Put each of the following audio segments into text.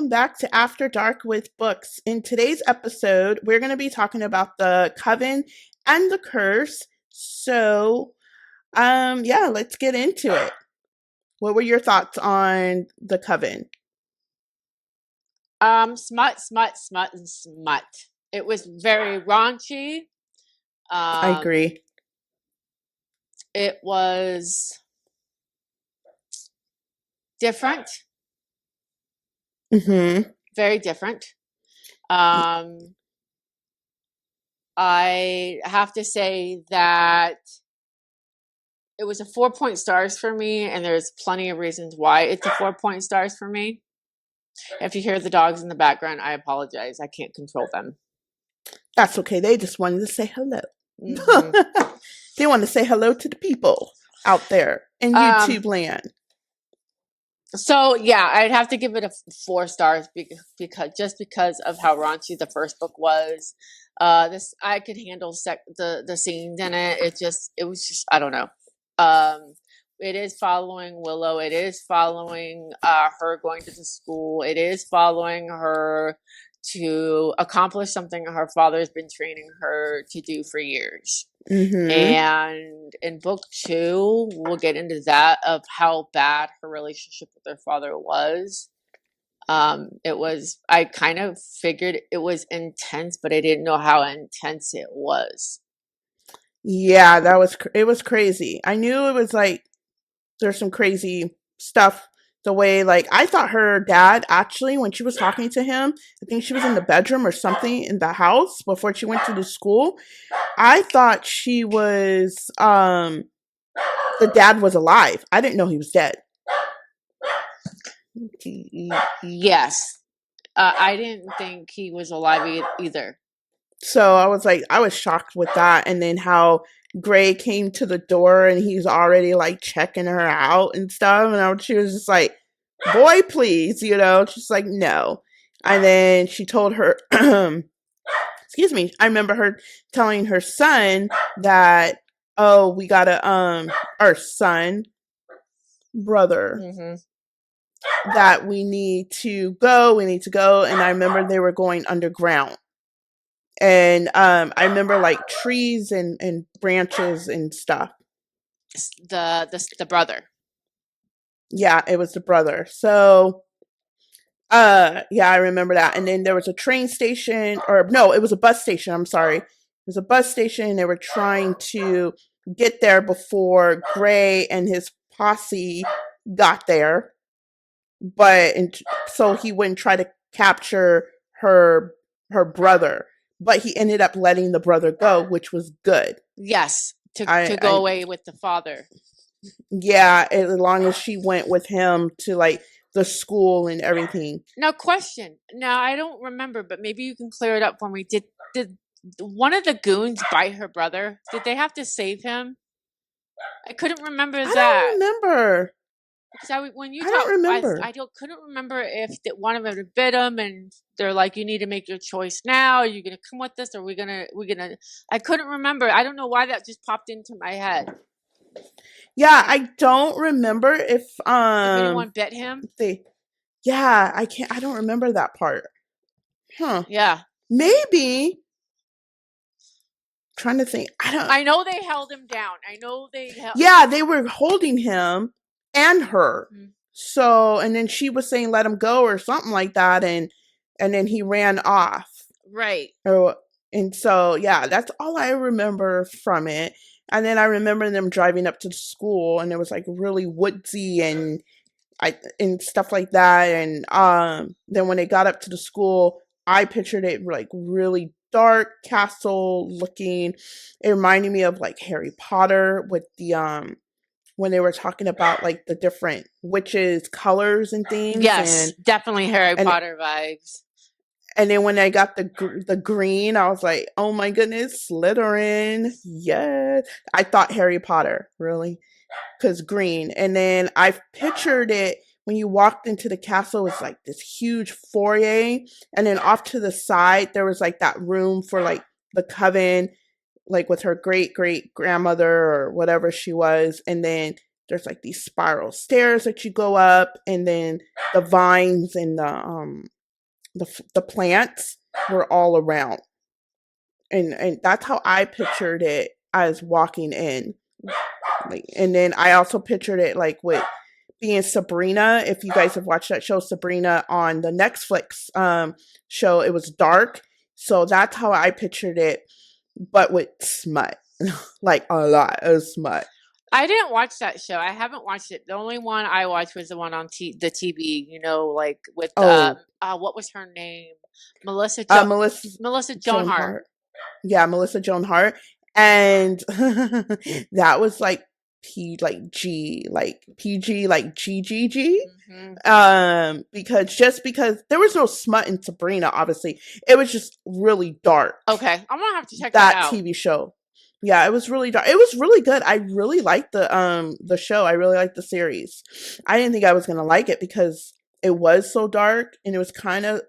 back to After Dark with Books. In today's episode, we're going to be talking about the Coven and the Curse. So, let's get into it. What were your thoughts on the Coven? Smut, smut, smut, and smut. It was very raunchy. I agree. It was different, Mm-hmm. very different. Um, I have to say that it was a 4 point stars for me, and there's plenty of reasons why it's a 4 point stars for me. If you hear the dogs in the background, I apologize. I can't control them. That's okay. They just wanted to say hello. Mhm. They want to say hello to the people out there in YouTube land. So yeah, I'd have to give it a 4 stars because of how raunchy the first book was. This I could handle the scenes in it. It was just I don't know. It is following Willow. It is following her going to the school. It is following her to accomplish something her father's been training her to do for years. Mm-hmm. And in book 2, we'll get into that of how bad her relationship with her father was. I kind of figured it was intense, but I didn't know how intense it was. Yeah, it was crazy. I knew it was like there's some crazy stuff. The way, like, I thought her dad actually, when she was talking to him, I think she was in the bedroom or something in the house before she went to the school. I thought the dad was alive. I didn't know he was dead. Yes. I didn't think he was alive either. So I was shocked with that. And then how Gray came to the door and he's already like checking her out and stuff. And she was just like, boy, please, she's like, no. And then she told her, excuse me, I remember her telling her son that, oh, we gotta, our son, brother, that we need to go. And I remember they were going underground. And I remember like trees and branches and stuff. The brother. Yeah, it was the brother. So yeah, I remember that. And then there was a train station, or no, it was a bus station. I'm sorry. It was a bus station. They were trying to get there before Gray and his posse got there. So he wouldn't try to capture her brother. But he ended up letting the brother go, which was good. Yes, to go away with the father. Yeah, as long as she went with him to like the school and everything. Now, question. Now, I don't remember, but maybe you can clear it up for me. Did one of the goons bite her brother? Did they have to save him? I couldn't remember that. I don't remember. Because I couldn't remember if one of them had bit him, and they're like, "You need to make your choice now. Are you gonna come with us, or we're gonna?" I couldn't remember. I don't know why that just popped into my head. Yeah, I don't remember if anyone bit him. I don't remember that part. Huh. Yeah. Maybe. Trying to think. I know they held him down. Yeah, they were holding him and her. Mm-hmm. So, and then she was saying let him go or something like that, and then he ran off. Right. And so, yeah, that's all I remember from it. And then I remember them driving up to the school, and it was like really woodsy and stuff like that. And then when they got up to the school, I pictured it like really dark castle looking. It reminded me of like Harry Potter with the when they were talking about like the different witches' colors and things. Yes, definitely Harry Potter vibes. And then when I got the green, I was like, oh my goodness, Slytherin. Yes. I thought Harry Potter, really, because green. And then I pictured it when you walked into the castle, it's like this huge foyer. And then off to the side, there was like that room for like the coven, like with her great grandmother or whatever she was. And then there's like these spiral stairs that you go up, and then the vines and the plants were all around, and that's how I pictured it as walking in. Like, and then I also pictured it like with being Sabrina. If you guys have watched that show, Sabrina, on the Netflix show, it was dark. So that's how I pictured it, but with smut, like a lot of smut. I didn't watch that show. I haven't watched it. The only one I watched was the one on the TV. Like with Oh, what was her name? Melissa jo- Melissa Melissa Joan Joan Hart. Hart. Yeah, Melissa Joan Hart, and that was like PG like GGG. Hmm. Because there was no smut in Sabrina, obviously. It was just really dark. Okay, I'm gonna have to check that That out. TV show. Yeah, it was really dark. It was really good. I really liked the show. I really liked the series. I didn't think I was gonna like it because it was so dark and it was kind of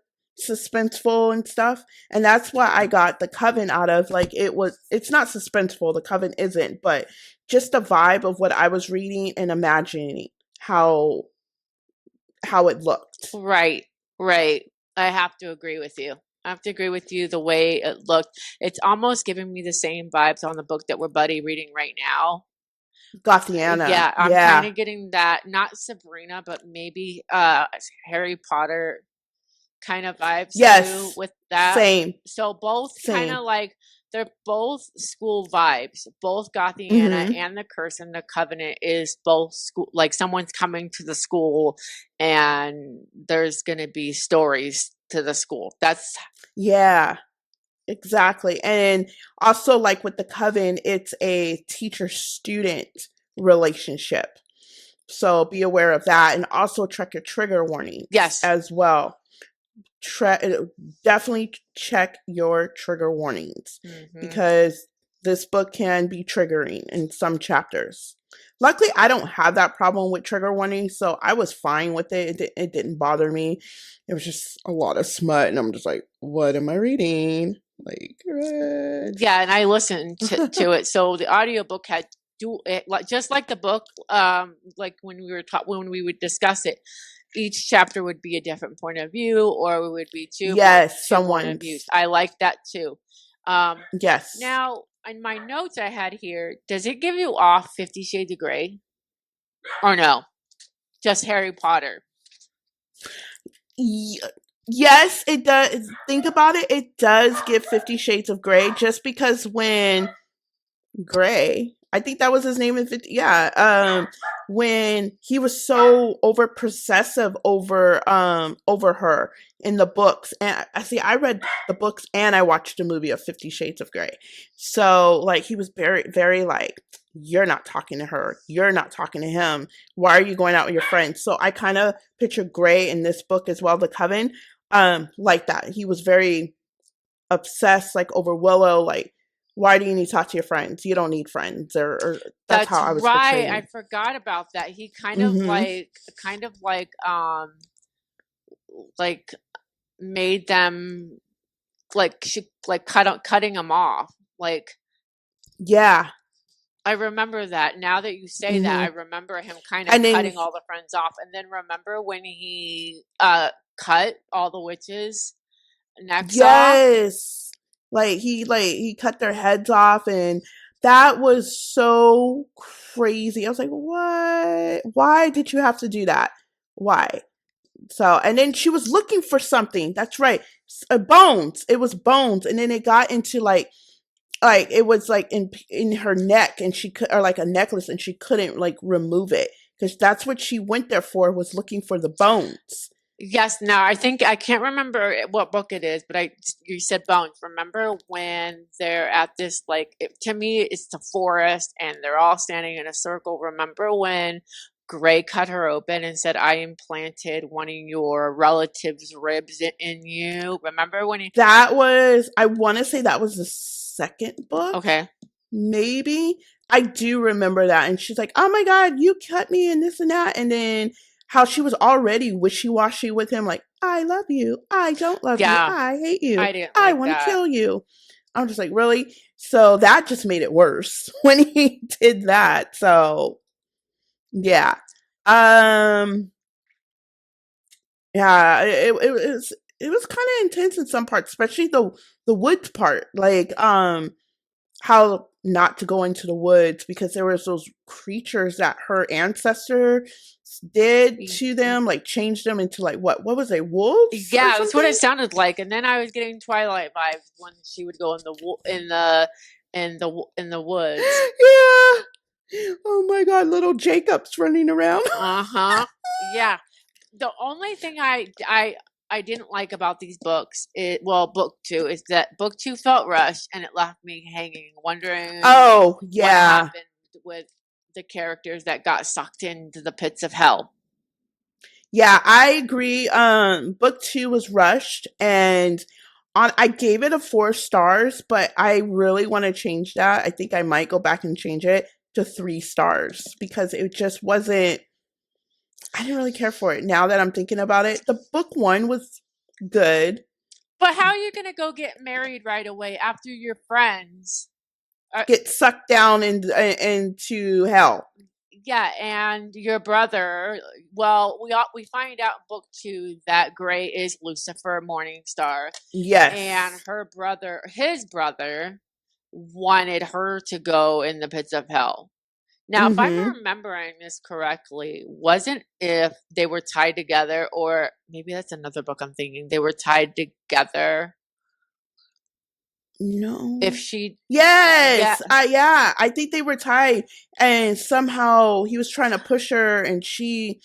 suspenseful and stuff. And that's why I got the Coven out of. Like, it's not suspenseful, the Coven isn't, but just the vibe of what I was reading and imagining how it looked. Right, right. I have to agree with you. I have to agree with you. The way it looked, it's almost giving me the same vibes on the book that we're buddy reading right now. Gothiana. Yeah, I'm kind Yeah. of getting that. Not Sabrina, but maybe Harry Potter kind of vibes too Yes. with that. Same. So both kind Same. of like they're both school vibes. Both Gothiana Mhm. and the Curse and the Covenant is both school. Like someone's coming to the school, and there's gonna be stories to the school. That's Yeah. Exactly. And also, like with the Coven, it's a teacher student relationship. So be aware of that. And also check your trigger warnings yes. as well. Definitely check your trigger warnings Hmm. because this book can be triggering in some chapters. Luckily, I don't have that problem with trigger warnings, so I was fine with it. It didn't bother me. It was just a lot of smut, and I'm just like, what am I reading? Like, what? Yeah, and I listened to it. So the audiobook had just like the book. Like when we would discuss it, each chapter would be a different point of view, or it would be Yes, two point of views. someone's. I like that too. Yes. Now in my notes I had here, does it give you off 50 Shades of Grey, or no? Just Harry Potter. Yes, it does. Think about it. It does give 50 Shades of Grey just because when Gray, I think that was his name in 50, yeah, when he was so over possessive over her in the books. And I see, I read the books and I watched the movie of 50 Shades of Grey. So like he was very very like, you're not talking to her, you're not talking to him, why are you going out with your friends? So I kind of picture Gray in this book as well, the Coven, like that. He was very obsessed like over Willow, like, why do you need to talk to your friends? You don't need friends, or that's how That's I was right. I portraying. forgot about that. He Mm-hmm. kind of like made them like cutting them off. Like Yeah. I remember that. Now that you say that, I Mm-hmm. remember him kind of And then cutting all the friends off. And then remember when he cut all the witches' necks off? yes, like he cut their heads off, and that was so crazy. I was like, what? Why did you have to do that? Why? So, and then she was looking for something. That's right, bones. It was bones, and then it got into like it was like in her neck, and she could, or like a necklace, and she couldn't like remove it because that's what she went there for, was looking for the bones. Yes, now I think I can't remember what book it is, but you said bones. Remember when they're at this to me it's the forest and they're all standing in a circle. Remember when Gray cut her open and said, "I implanted one of your relatives' ribs in you." Remember when he? That was, I want to say that was the second book, Okay. maybe. I do remember that, and she's like, "Oh my god, you cut me and this and that," and then how she was already wishy washy with him, like, "I love you, I don't love you, Yeah, I hate you, I didn't I like want to that. kill you." I'm just like, really? So that just made it worse when he did that. So yeah, um, yeah, it was. it was kind of intense in some parts, especially the woods part. Like how not to go into the woods because there was those creatures that her ancestor did to them, like changed them into like what was they, wolves or Yeah, that's what it something? sounded like. And then I was getting Twilight vibes when she would go in the in the woods. Yeah. Oh my god, little Jacob's running around. Uh-huh. Yeah. The only thing I didn't like about these books, book 2, is that book 2 felt rushed and it left me hanging, wondering Oh, what yeah. happened with the characters that got sucked into the pits of hell. Yeah, I agree. Book 2 was rushed and I gave it a 4 stars, but I really want to change that. I think I might go back and change it to 3 stars because it just wasn't, I didn't really care for it. Now that I'm thinking about it, the book 1 was good. But how are you going to go get married right away after your friends? Get sucked down into hell. Yeah, and your brother. Well, we find out in book 2 that Gray is Lucifer Morningstar, Yes. and his brother, wanted her to go in the pits of hell. Now, if I'm Mm-hmm. remembering this correctly, wasn't if they were tied together, or maybe that's another book I'm thinking. They were tied together. No. If she, Yes. Yeah. I think they were tied, and somehow he was trying to push her, and she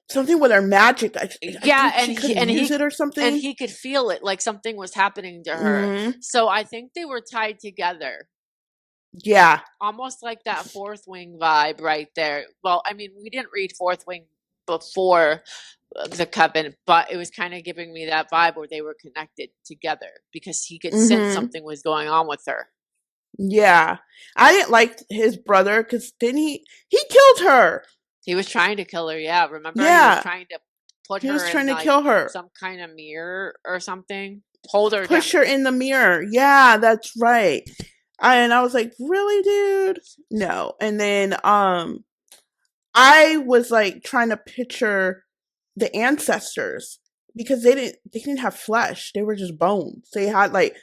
something with her magic. I yeah, think she couldn't use it or something. and he could feel it, like something was happening to her. Mm-hmm. So I think they were tied together. Yeah. Almost like that Fourth Wing vibe right there. Well, I mean, we didn't read Fourth Wing before the coven, but it was kind of giving me that vibe where they were connected together because he could sense something was going on with her. Yeah. I didn't like his brother because then he killed her. He was trying to kill her. Yeah, remember? Yeah. He was trying to put her in to kill her. Some kind of mirror or something. Hold her Push down. her in the mirror. Yeah, that's right. And I was like, really, dude? No. And then I was like trying to picture the ancestors because they didn't have flesh. They were just bones. They had like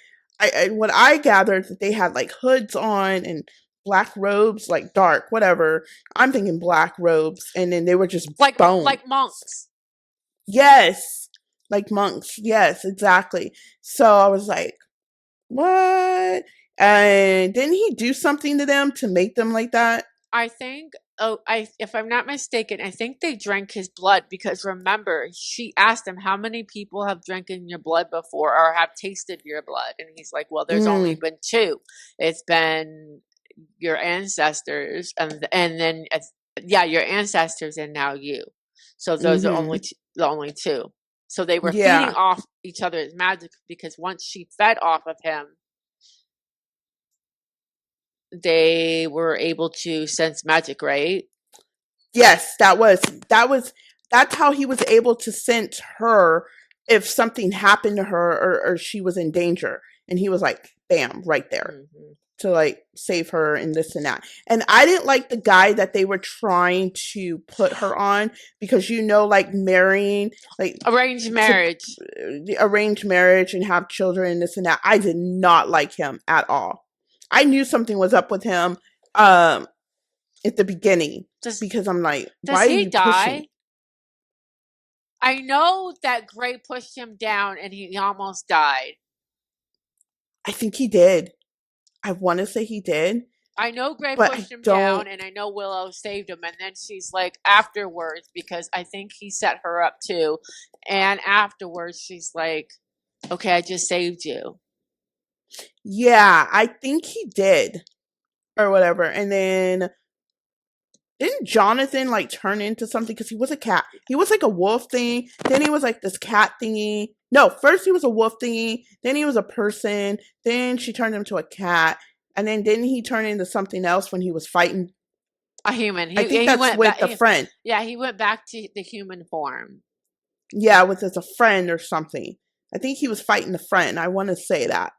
what I gathered that they had like hoods on and black robes, like dark, whatever. I'm thinking black robes, and then they were just bones. Like monks. Yes. Like monks. Yes, exactly. So I was like, what? And didn't he do something to them to make them like that? I think, if I'm not mistaken, I think they drank his blood because remember, she asked him, how many people have drank in your blood before or have tasted your blood? And he's like, well, there's only been 2. It's been your ancestors and then, your ancestors and now you. So those are the only 2. So they were feeding off each other's magic because once she fed off of him, they were able to sense magic, right? Yes, that's how he was able to sense her if something happened to her or she was in danger. And he was like, bam, right there to like save her and this and that. And I didn't like the guy that they were trying to put her on because like marrying, like arranged marriage and have children and this and that. I did not like him at all. I knew something was up with him at the beginning because I'm like, why does he die? Pushing? I know that Gray pushed him down and he almost died. I think he did. I want to say he did. I know Gray pushed him down, and I know Willow saved him. And then she's like, afterwards, because I think he set her up too. And afterwards, she's like, okay, I just saved you. Yeah, I think he did. Or whatever. And then didn't Jonathan like turn into something because he was a cat? He was like a wolf thing. Then he was like this cat thingy. No, first he was a wolf thingy. Then he was a person. Then she turned him to a cat. And then didn't he turn into something else when he was fighting a human? I think that's with a friend. Yeah, he went back to the human form. Yeah, with as a friend or something. I think he was fighting a friend. I want to say that.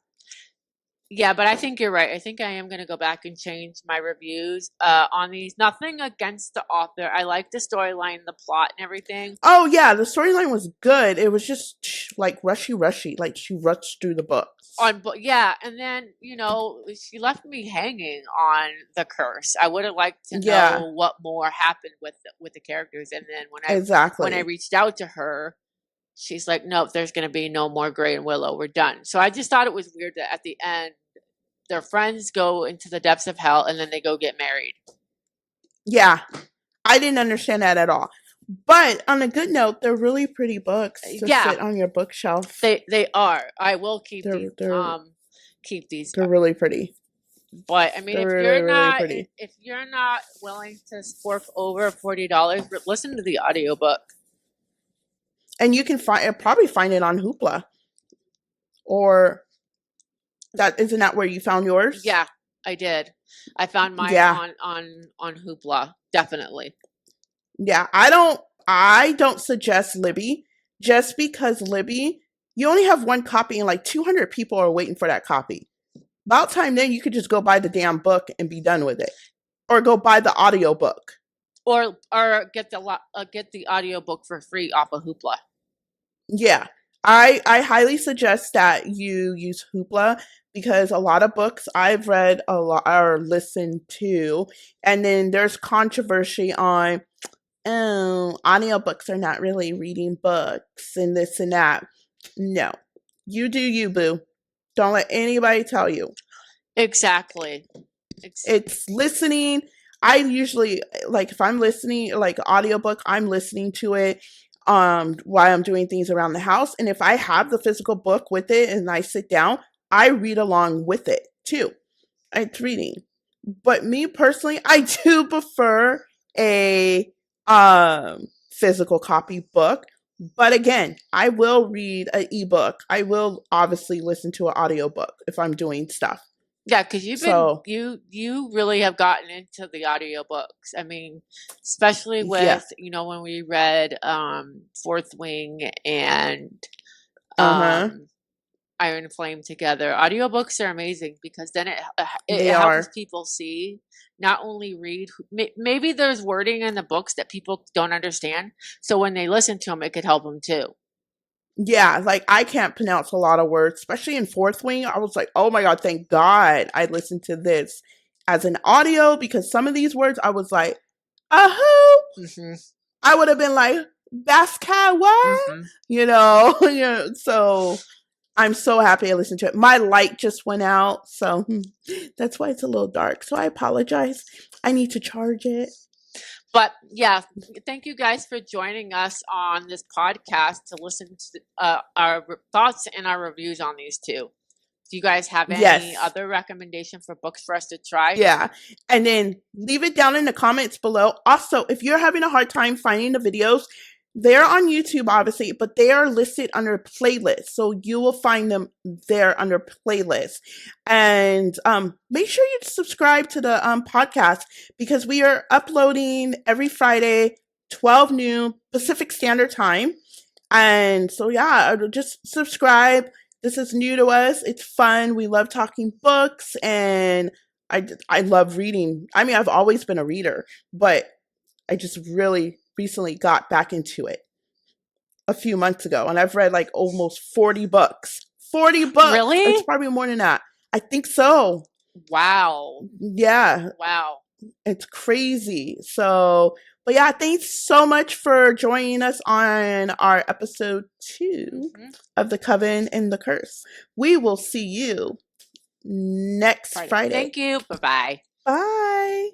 Yeah, but I think you're right. I think I am going to go back and change my reviews on these. Nothing against the author. I like the storyline, the plot, and everything. Oh yeah, the storyline was good. It was just like rushy. Like she rushed through the books. Yeah, and then she left me hanging on the curse. I would have liked to Yeah, know what more happened with the characters. And then when I exactly. reached out to her, she's like, "Nope, there's going to be no more Gray and Willow. We're done." So I just thought it was weird that at the end, their friends go into the depths of hell and then they go get married. Yeah, I didn't understand that at all. But on a good note, they're really pretty books to Yeah, sit on your bookshelf. they are. I will keep They're these. they're Keep these. they're really pretty. But I mean, They're really really pretty. if you're not willing to fork over $40, listen to the audiobook. And you can probably find it on Hoopla. Or that isn't that where you found yours? Yeah, I did. I found mine Yeah. on Hoopla, definitely. Yeah, I don't suggest Libby just because Libby, you only have one copy and like 200 people are waiting for that copy. About time then you could just go buy the damn book and be done with it. Or go buy the audio book. Or get the audiobook for free off of Hoopla. Yeah. I highly suggest that you use Hoopla because a lot of books I've read a lot or listened to, and then there's controversy on audiobooks are not really reading books and this and that. No. You do you, boo. Don't let anybody tell you. Exactly. It's listening. I usually like if I'm listening like audiobook, I'm listening to it while I'm doing things around the house. And if I have the physical book with it and I sit down, I read along with it too. It's reading. But me personally, I do prefer a physical copy book. But again, I will read an ebook. I will obviously listen to an audiobook if I'm doing stuff. Yeah, because So you really have gotten into the audiobooks. I mean, especially yeah. with when we read Fourth Wing and Uh-huh. Iron Flame together. Audiobooks are amazing because then it They helps are. people see, not only read. Maybe there's wording in the books that people don't understand, so when they listen to them, it could help them too. Yeah, like I can't pronounce a lot of words, especially in Fourth Wing. I was like, oh my God, thank God I listened to this as an audio because some of these words I was like, who? Mm-hmm. I would have been like, Basca, what? Mm-hmm. So I'm so happy I listened to it. My light just went out, so that's why it's a little dark. So I apologize. I need to charge it. But yeah, thank you guys for joining us on this podcast to listen to our thoughts and our reviews on these two. Do you guys have any Yes. other recommendation for books for us to try? Yeah. And then leave it down in the comments below. Also, if you're having a hard time finding the videos, they're on YouTube, obviously, but they are listed under playlists. So you will find them there under playlists. And make sure you subscribe to the podcast because we are uploading every Friday, 12 noon Pacific Standard Time. And so, yeah, just subscribe. This is new to us. It's fun. We love talking books and I love reading. I mean, I've always been a reader, but I just really recently got back into it a few months ago, and I've read like almost 40 books. 40 books. Really? It's probably more than that. I think so. Wow. Yeah. Wow. It's crazy. So, but yeah, thanks so much for joining us on our episode 2 of The Coven and the Curse. We will see you next Friday. Thank you. Bye-bye. Bye.